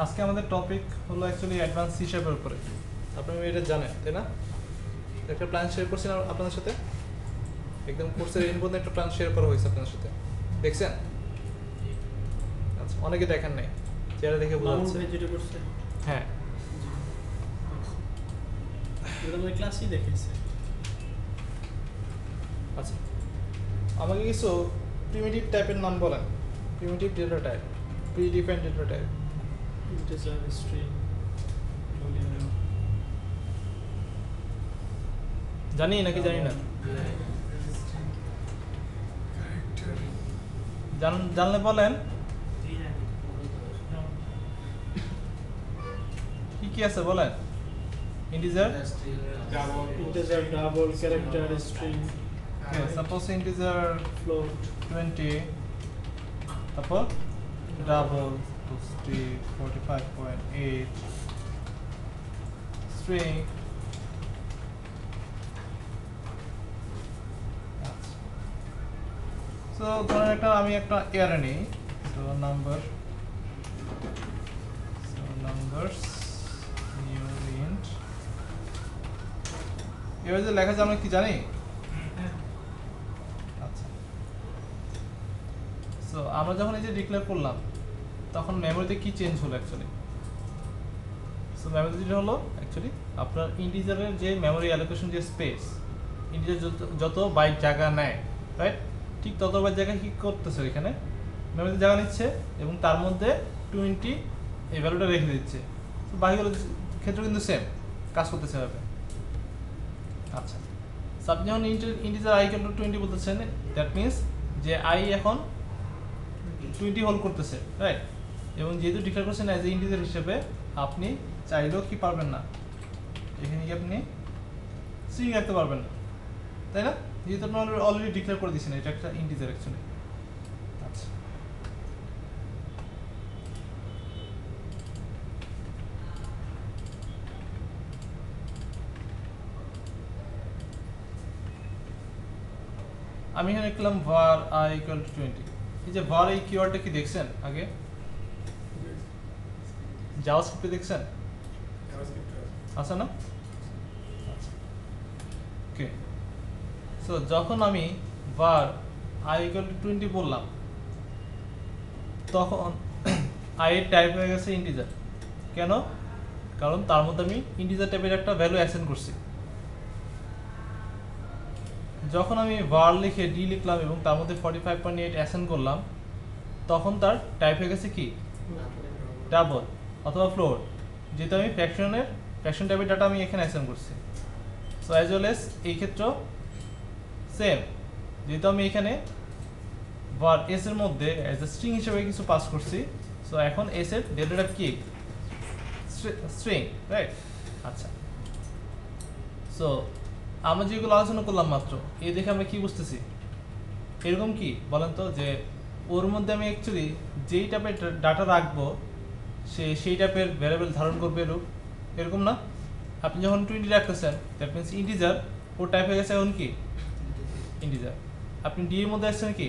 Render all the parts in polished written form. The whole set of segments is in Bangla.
আজকে আমাদের টপিক হলো অ্যাকচুয়ালি অ্যাডভান্স সি শার্পের উপরে। আপনি এটা জানেন তাই না? একটা প্ল্যান শেয়ার করছিলাম আপনাদের সাথে, একদম কোর্সের এর মধ্যে একটা প্ল্যান শেয়ার করা হয়েছে আপনাদের সাথে, দেখছেন? আচ্ছা, অনেকে দেখেন নাই, চেহারা দেখে বোঝা যাচ্ছে। হ্যাঁ, ক্লাসই দেখেছে। আচ্ছা, আমাকে কিছু প্রিমিটিভ টাইপের নাম বলেন। Primitive data type, pre-defined data type. Integer, string, Boolean. জানি নাকি জানি না? জানলে বলেন। কি কি আছে বলেন? Integer, integer, double, character, string. Okay, suppose integer float 20, তারপর ডাবল 45.8, স্ট্রিং। সো ধরেন আমি একটা এয়ারে নিই, তো নাম্বারস নিউ ইন্ট, এবার যে লেখা যায় আমরা কি জানি? আচ্ছা, সো আমরা যখন এই যে ডিক্লেয়ার করলাম তখন মেমোরিতে কি চেঞ্জ হলো অ্যাকচুয়ালি? সো মেমোরি যেটা হলো অ্যাকচুয়ালি আপনার ইন্টিজারের যে মেমোরি অ্যালোকেশন, যে স্পেস, ইন্টিজার যত বাইট জায়গা নেয়, রাইট, ঠিক তত বাইট জায়গা কি করতেছে এখানে মেমোরিতে জায়গা নিচ্ছে এবং তার মধ্যে 20 এই ভ্যালুটা রেখে দিচ্ছে। তো বাকিগুলোর ক্ষেত্রে কিন্তু সেম কাজ করতেছে এভাবে। আচ্ছা, সো আপনি যখন ইন্টিজার i ইকুয়াল টু 20 বলতেছেন, দ্যাট মিনস যে i এখন 20 হোল্ড করতেছে, রাইট, এবং যেহেতু ডিক্লেয়ার করছেন অ্যাজ এ ইন্টিজার হিসেবে, আপনি চাইলেও কি পারবেন না, এখানে কি আপনি স্ট্রিং রাখতে পারবেন না, তাই না? যেহেতু আপনি অলরেডি ডিক্লেয়ার করে দিয়েছেন এটা একটা ইন্টিজার অ্যাকচুয়ালি। আচ্ছা, আমি এখানে লিখলাম var i equal to 20। এই যে var এই কিওয়ার্ডটা কি দেখছেন আগে? জাভাস্ক্রিপ্টে দেখছেন? আছে না? ওকে, সো যখন আমি var i equal to 20 বললাম তখন i এর টাইপ হয়ে গেছে ইন্টিজার। কেন? কারণ তার মধ্যে আমি ইন্টিজার টাইপের একটা ভ্যালু অ্যাসাইন করছি। যখন আমি var লিখে d লিখলাম এবং তার মধ্যে 45.8 অ্যাসাইন করলাম, তখন তার টাইপ হয়ে গেছে কি? ডাবল অথবা ফ্লোর, যেহেতু আমি ফ্র্যাকশন টাইপের ডাটা আমি এখানে অ্যাসাইন করছি। সো অ্যাজ ওয়েল এস এই ক্ষেত্রেও সেম, যেহেতু আমি এখানে var s এর মধ্যে অ্যাজ এ স্ট্রিং হিসেবে কিছু পাস করছি, সো এখন s এর ডেটা টাইপ কি? String, right? আচ্ছা, সো আমরা যেগুলো আলোচনা করলাম মাত্র, এই দেখে আমরা কি বুঝতেছি? এরকম কি বলেন তো, যে ওর মধ্যে আমি অ্যাকচুয়ালি যেই টাইপের ডাটা রাখবো সেই টাইপের ভ্যারিয়েবল ধারণ করবে এরকম না? আপনি যখন 20 রাখতেছেন, that means integer, or type হয়ে গেছে এখন কি? ইন্টিজার। আপনি ডি এর মধ্যে আসছেন কি?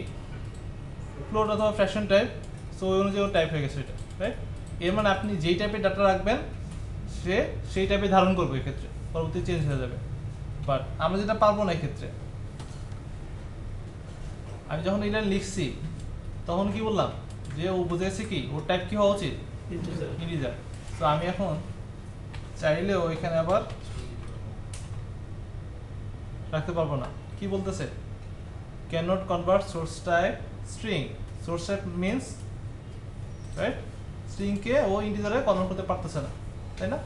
ফ্লোট অথবা ফ্র্যাকশন টাইপ, সো ওই অনুযায়ী ওর টাইপ হয়ে গেছে এটা, রাইট? এর মানে আপনি যেই টাইপের ডাটা রাখবেন সেই টাইপে ধারণ করবে, এক্ষেত্রে পরবর্তী চেঞ্জ হয়ে যাবে। বাট আমরা যেটা পারবো না এক্ষেত্রে, আমি যখন এটা লিখছি তখন কি বললাম যে ও বুঝে গেছে কি ওর টাইপ কি হওয়া উচিত? ইন্টিজার। তো আমি এখন চাইলেও এখানে আবার রাখতে পারবো না। কি বলতেছে? Can not convert source type string. Source type means, right, স্ট্রিংকে ও ইন্টিজারে কনভার্ট করতে পারতেছে না, তাই না?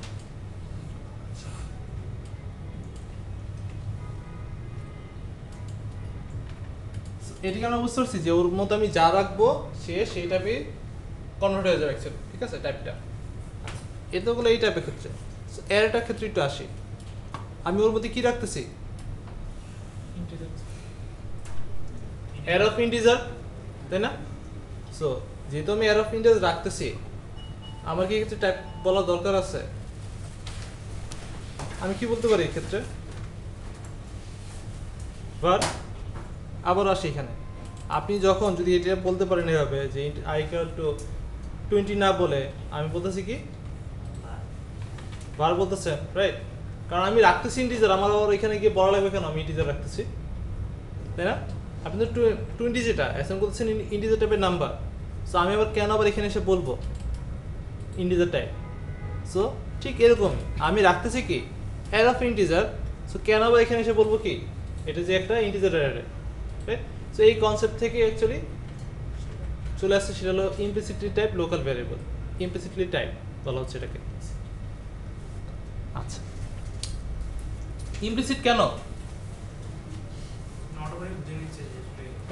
এটিকে আমরা বুঝতে পারছি যে ওর মধ্যে আমি যা রাখবো সেই টাইপে কনভার্ট হয়ে যাবে অ্যাকচুয়ালি, ঠিক আছে? টাইপটা এটা গুলো এই টাইপের ক্ষেত্রে। এরটার ক্ষেত্রে একটু আসি, আমি ওর মধ্যে কি রাখতেছি? অ্যার অফ ইন্টিজার, তাই না? সো যেহেতু আমি অ্যার অফ ইন্টিজার রাখতেছি, আমার কি ক্ষেত্রে টাইপ বলা দরকার আছে? আমি কি বলতে পারি এক্ষেত্রে? বাট আবার আসি এখানে, আপনি যখন যদি এটা বলতে পারেন এভাবে যে i equal to 20 না বলে আমি বলতেছি কি var বলতেছে, রাইট? কারণ আমি রাখতেছি ইন্টিজার, আমার আবার এখানে গিয়ে বলা লাগবে কেন আমি ইন্টিজার রাখতেছি, তাই না? আপনি তো 20 যেটা অ্যাসাইন করতেছেন ইন্টিজার টাইপের নাম্বার, সো আমি আবার কেন আবার এখানে এসে বলবো ইন্টিজার টাইপ? সো ঠিক এরকমই আমি রাখতেছি কি অ্যারে অফ ইন্টিজার, সো কেন আবার এখানে এসে বলবো কি এটা যে একটা ইন্টিজার অ্যারে, রাইট? সো এই কনসেপ্ট থেকে অ্যাকচুয়ালি চলে আসছে, সেটা হলো implicitly type local variable, implicitly type বলা হচ্ছে এটাকে। আচ্ছা, ইমপ্লিসিট কেন?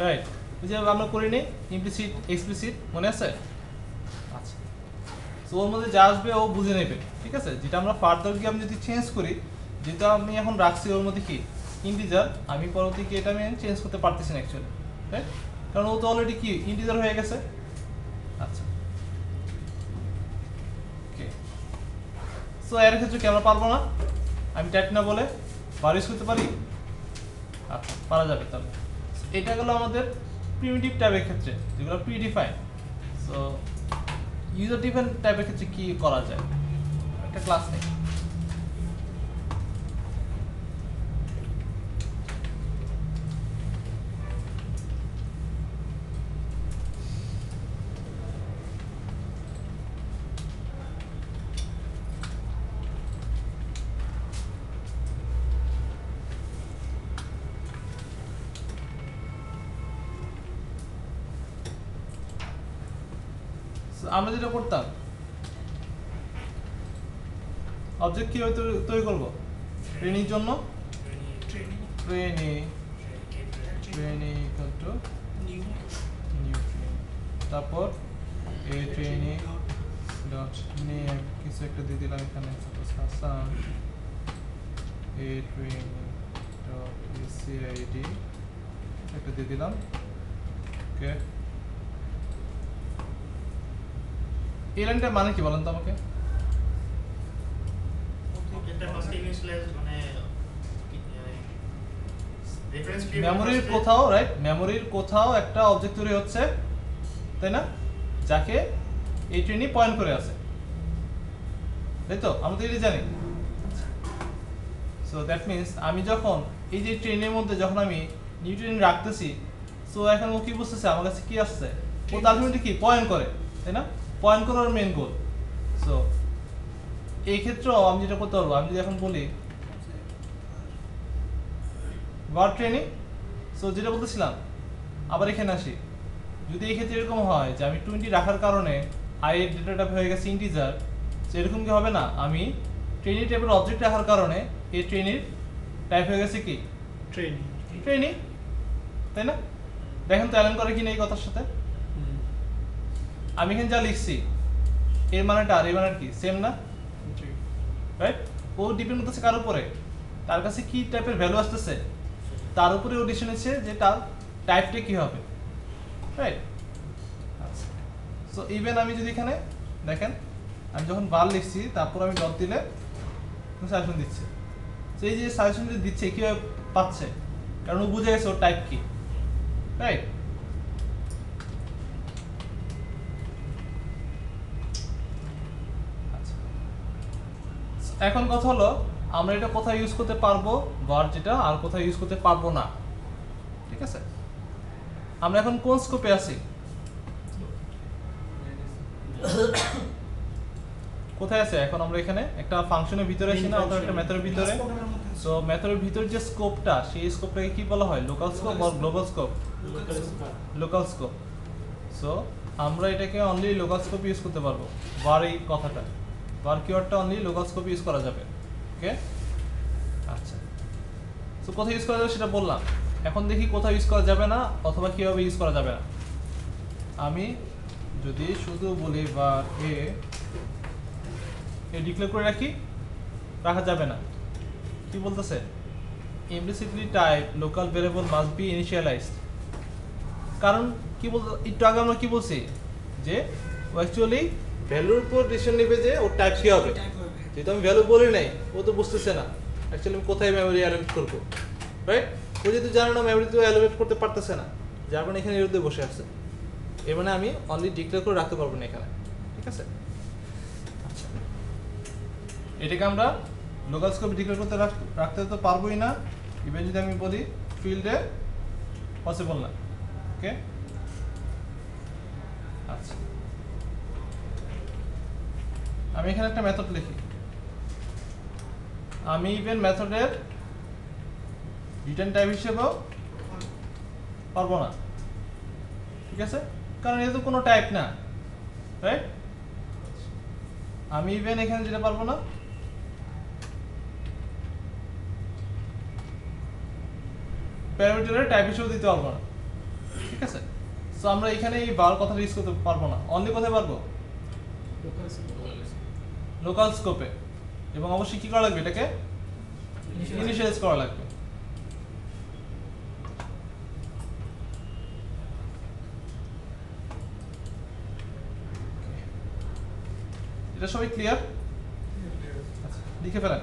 রাইট, যে আমরা করি নি ইমপ্লিসিট এক্সপ্লিসিট, মনে আছে? আচ্ছা, তো ওর মধ্যে যা আসবে ও বুঝে নেবে, ঠিক আছে? যেটা আমরা ফার্দার গিয়ে আমি যদি চেঞ্জ করি, যেটা আমি এখন রাখছি ওর মধ্যে কি ইন্টিজার, আমি পরবর্তী কি এটা আমি চেঞ্জ করতে পারতেছি না অ্যাকচুয়ালি, রাইট? কারণ ও তো অলরেডি কি ইন্টিজার হয়ে গেছে। আচ্ছা, ওকে, সো এর ক্ষেত্রে কি আমরা পারবো না? আমি টাইপ না বলে বার ইউজ করতে পারি? আচ্ছা, পারা যাবে। তাহলে এটা গেলো আমাদের প্রিমিটিভ টাইপের ক্ষেত্রে, যেগুলো প্রিডিফাইন। সো ইউজার ডিফাইন টাইপের ক্ষেত্রে কি করা যায়, একটা ক্লাস নেই। আমরা যেটা করতাম, অবজেক্ট কিভাবে তৈরি করবো ট্রেনির জন্য, trainee equal to new trainee, তারপর এ ট্রেনি ডট নেম কিছু একটা দিয়ে দিলাম এখানে, সাপোজ হাসান, এ ট্রেনি ডট এসিআইডি একটা দিয়ে দিলাম, ওকে। এই লাইনটার মানে কি বলেন তো আমাকে? মেমোরির কোথাও, রাইট, মেমোরির কোথাও একটা অবজেক্ট তৈরি হচ্ছে, তাই না? যাকে এই ট্রেনই পয়েন্ট করে আছে, তাই তো? আমরা তো এটা জানি। সো দ্যাট মিনস আমি যখন এই যে ট্রেনের মধ্যে যখন আমি নিউ ট্রেন রাখতেছি, সো এখন ও কি বুঝতেছে আমার কাছে কি আসছে, ও তো আলটিমেটলি কি পয়েন্ট করে, তাই না? পয়েন্ট করার মেইন গোল। সো এই ক্ষেত্রেও আমি যেটা করতে পারবো, আমি যদি এখন বলি var ট্রেনিং, সো যেটা বলতেছিলাম আবার এখানে আসি, যদি এই ক্ষেত্রে এরকম হয় যে আমি 20 রাখার কারণে আই এর ডেটাটা হয়ে গেছে ইন্টিজার, সো এরকম কি হবে না? আমি ট্রেনি টাইপের অবজেক্ট রাখার কারণে এই ট্রেনির টাইপ হয়ে গেছে কি ট্রেনি, তাই না? দেখেন তো অ্যালাইন করে কিনা এই কথার সাথে। আমি এখানে যা লিখছি এর মানেটা আর এই মানেটা কি সেম না, রাইট? ও ডিপেন্ড করতেছে কার উপরে, তার কাছে কি টাইপের ভ্যালু আসতেছে তার উপরে ও ডিসিশন নিচ্ছে যে তার টাইপটা কি হবে, রাইট? আচ্ছা, সো ইভেন আমি যদি এখানে দেখেন আমি যখন var লিখছি তারপর আমি ডট দিলে সাজেশন দিচ্ছে, তো এই যে সাজেশন দিচ্ছে কিভাবে পাচ্ছে, কারণ ও বুঝে গেছে ওর টাইপ কি, রাইট? এখন কথা হলো আমরা এটা কোথায় ইউজ করতে পারবো var যেটা, আর কোথায় ইউজ করতে পারবো না, ঠিক আছে? আমরা এখন কোন স্কোপে আছি, কোথায় আছে এখন? আমরা এখানে একটা ফাংশনের ভিতরে আছি না, অথবা একটা মেথডের ভিতরে। সো মেথডের ভিতরে যে স্কোপটা, সেই স্কোপটাকে কি বলা হয়? লোকাল স্কোপ বা global scope? Local scope. So আমরা এটাকে অনলি লোকাল স্কোপ ইউজ করতে পারবো, var এই কথাটা, var কিওয়ার্ডটা অনলি লোকাল স্কোপ ইউজ করা যাবে, ওকে? আচ্ছা, সো কোথায় ইউজ করা যাবে সেটা বললাম, এখন দেখি কোথায় ইউজ করা যাবে না অথবা কিভাবে ইউজ করা যাবে না। আমি যদি শুধু বলি var এ ডিক্লেয়ার করে রাখি, রাখা যাবে না। কি বলতেছে? Implicitly type local variable must be initialised. কারণ কি বলতে, একটু আগে আমরা কি বলছি যে ও অ্যাকচুয়ালি ভ্যালুর উপর ডিসিশন নেবে যে ওর টাইপ কি হবে, যেহেতু আমি ভ্যালু বলি নাই ও তো বুঝতেছে না অ্যাকচুয়ালি আমি কোথায় মেমোরি অ্যালোকেট করবো, রাইট? ও যেহেতু জানে না মেমোরি তো অ্যালোকেট করতে পারতেছে না, যার মানে এখানে এর মধ্যে বসে আছে, এর মানে আমি অনলি ডিক্লেয়ার করে রাখতে পারবো না এখানে, ঠিক আছে? আচ্ছা, এটাকে আমরা লোকাল স্কোপে ডিক্লেয়ার করতে রাখতে তো পারবোই না, ইভেন যদি আমি বলি ফিল্ডে পসিবল না। ওকে, আচ্ছা, আমি এখানে একটা মেথড লিখি। আমি ইভেন মেথডের রিটার্ন টাইপ হিসেবেও পারবো না, ঠিক আছে, কারণ এটা তো কোনো টাইপ না, রাইট? আমি ইভেন এখানে যেটা পারবো না, প্যারামিটারের টাইপ হিসেবে দিতে পারবো না, ঠিক আছে? সো আমরা এখানে এই বার কথা ইউজ করতে পারবো না, অনলি কোথায় পারবো? লোকাল স্কোপে। এবং অবশ্যই কি করা লাগবে, এটাকে ইনিশিয়ালাইজ করা লাগবে। এটা সবাই ক্লিয়ার? আচ্ছা, লিখে ফেলেন।